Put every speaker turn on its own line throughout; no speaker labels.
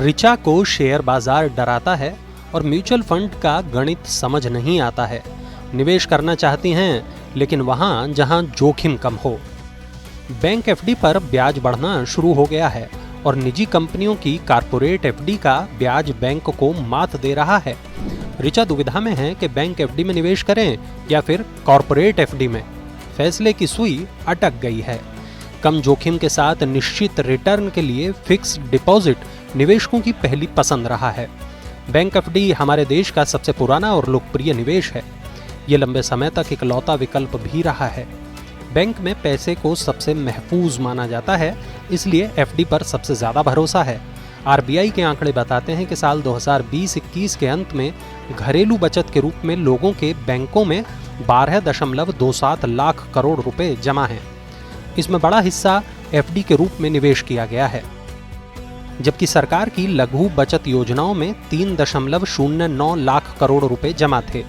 ऋचा को शेयर बाजार डराता है और म्यूचुअल फंड का गणित समझ नहीं आता है। निवेश करना चाहती हैं, लेकिन वहां जहां जोखिम कम हो। बैंक एफडी पर ब्याज बढ़ना शुरू हो गया है और निजी कंपनियों की कारपोरेट एफडी का ब्याज बैंक को मात दे रहा है। ऋचा दुविधा में है कि बैंक एफडी में निवेश करें या फिर कॉरपोरेट एफडी में। फैसले की सुई अटक गई है। कम जोखिम के साथ निश्चित रिटर्न के लिए फिक्स्ड डिपॉजिट निवेशकों की पहली पसंद रहा है। बैंक एफडी हमारे देश का सबसे पुराना और लोकप्रिय निवेश है। ये लंबे समय तक इकलौता विकल्प भी रहा है। बैंक में पैसे को सबसे महफूज माना जाता है, इसलिए एफडी पर सबसे ज्यादा भरोसा है। आरबीआई के आंकड़े बताते हैं कि साल 2020-21 के अंत में घरेलू बचत के रूप में लोगों के बैंकों में 12.27 लाख करोड़ रुपए जमा हैं। इसमें बड़ा हिस्सा एफडी के रूप में निवेश किया गया है, जबकि सरकार की लघु बचत योजनाओं में 3.09 लाख करोड़ रुपए जमा थे,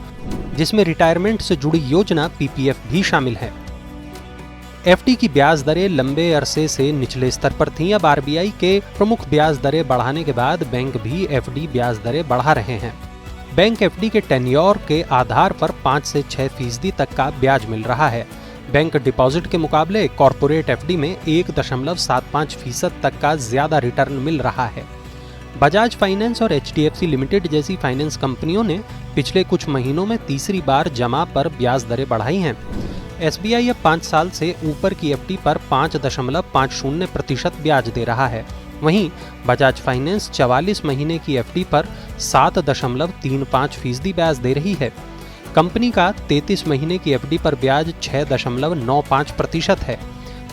जिसमें रिटायरमेंट से जुड़ी योजना पीपीएफ भी शामिल है। एफडी की ब्याज दरें लंबे अरसे से निचले स्तर पर थीं। अब आरबीआई के प्रमुख ब्याज दरें बढ़ाने के बाद बैंक भी एफडी ब्याज दरें बढ़ा रहे हैं। बैंक एफडी के टेन्योर के आधार पर 5 से 6% तक का ब्याज मिल रहा है। बैंक डिपॉजिट के मुकाबले कॉरपोरेट एफडी में 1.75% तक का ज्यादा रिटर्न मिल रहा है। बजाज फाइनेंस और एचडीएफसी लिमिटेड जैसी फाइनेंस कंपनियों ने पिछले कुछ महीनों में तीसरी बार जमा पर ब्याज दरें बढ़ाई हैं। एसबीआई अब 5 साल से ऊपर की एफडी पर 5.50% ब्याज दे रहा है। वहीं बजाज फाइनेंस 44 महीने की एफडी पर 7.35% ब्याज दे रही है। कंपनी का 33 महीने की एफडी पर ब्याज 6.95% है।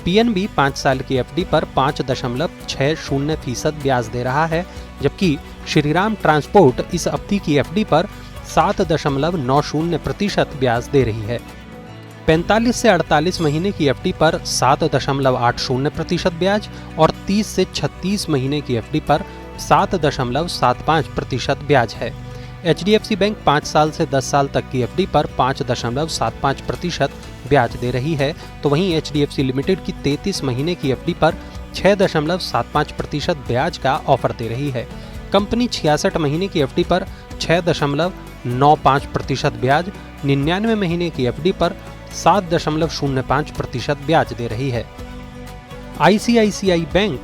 पीएनबी 5 साल की एफडी पर 5.60% ब्याज दे रहा है, जबकि श्रीराम ट्रांसपोर्ट इस अवधि की एफडी पर 7.90% ब्याज दे रही है। 45 से 48 महीने की एफडी पर 7.80% ब्याज और 30 से 36 महीने की एफडी पर 7.75% ब्याज है। एचडीएफसी बैंक 5 साल से 10 साल तक की एफडी पर 5.75% ब्याज दे रही है, तो वहीं एचडीएफसी लिमिटेड की 33 महीने की एफडी पर 6.75% ब्याज का ऑफर दे रही है। कंपनी 66 महीने की एफडी पर 6.95% ब्याज, 99 महीने की एफडी पर 7.05% ब्याज दे रही है। आईसीआईसीआई बैंक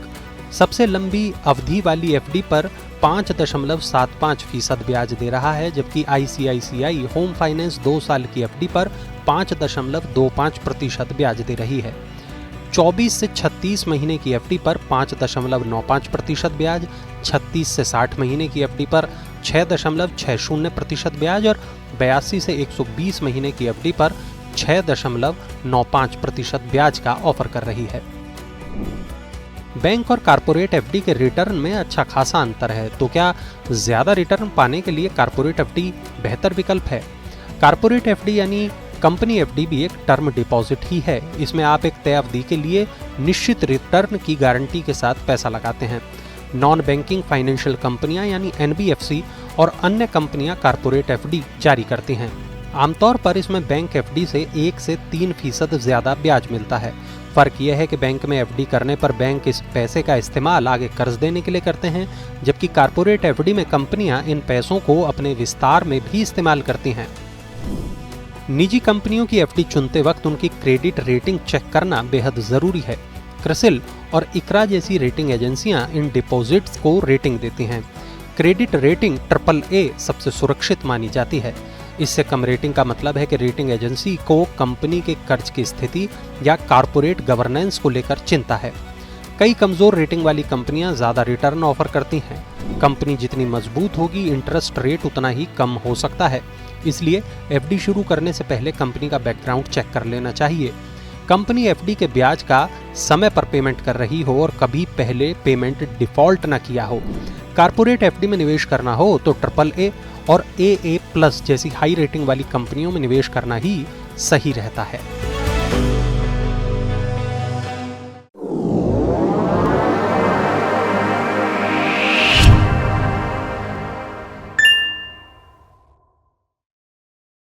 सबसे लंबी अवधि वाली एफडी पर 5.75% ब्याज दे रहा है, जबकि आईसीआईसीआई होम फाइनेंस 2 साल की एफडी पर 5.25% ब्याज दे रही है। 24 से 36 महीने की एफडी पर 5.95% ब्याज, 36 से 60 महीने की एफडी पर 6.60% ब्याज और 82 से 120 महीने की एफडी पर 6.95% ब्याज का ऑफर कर रही है। बैंक और कारपोरेट एफडी के रिटर्न में अच्छा खासा अंतर है, तो क्या ज्यादा रिटर्न पाने के लिए कारपोरेट एफडी बेहतर विकल्प है? कारपोरेट एफडी यानी कंपनी एफडी भी एक टर्म डिपॉजिट ही है। इसमें आप एक तय अवधि के लिए निश्चित रिटर्न की गारंटी के साथ पैसा लगाते हैं। नॉन बैंकिंग फाइनेंशियल कंपनियां यानी एनबीएफसी और अन्य कंपनियां कारपोरेट एफडी जारी करती हैं। आमतौर पर इसमें बैंक एफडी से 1 से 3% ज्यादा ब्याज मिलता है। फर्क यह है कि बैंक में एफडी करने पर बैंक इस पैसे का इस्तेमाल आगे कर्ज देने के लिए करते हैं, जबकि कारपोरेट एफडी में कंपनियां इन पैसों को अपने विस्तार में भी इस्तेमाल करती हैं। निजी कंपनियों की एफडी चुनते वक्त उनकी क्रेडिट रेटिंग चेक करना बेहद जरूरी है। क्रिसिल और इकरा जैसी रेटिंग एजेंसियां इन डिपॉजिट्स को रेटिंग देती हैं। क्रेडिट रेटिंग AAA सबसे सुरक्षित मानी जाती है। इससे कम रेटिंग का मतलब है कि रेटिंग एजेंसी को कंपनी के कर्ज की स्थिति या कारपोरेट गवर्नेंस को लेकर चिंता है। कई कमजोर रेटिंग वाली कंपनियां ज्यादा रिटर्न ऑफर करती हैं। कंपनी जितनी मजबूत होगी, इंटरेस्ट रेट उतना ही कम हो सकता है। इसलिए एफडी शुरू करने से पहले कंपनी का बैकग्राउंड चेक कर लेना चाहिए। कंपनी एफडी के ब्याज का समय पर पेमेंट कर रही हो और कभी पहले पेमेंट डिफॉल्ट न किया हो। कारपोरेट एफडी में निवेश करना हो तो AAA और AA+ जैसी हाई रेटिंग वाली कंपनियों में निवेश करना ही सही रहता है।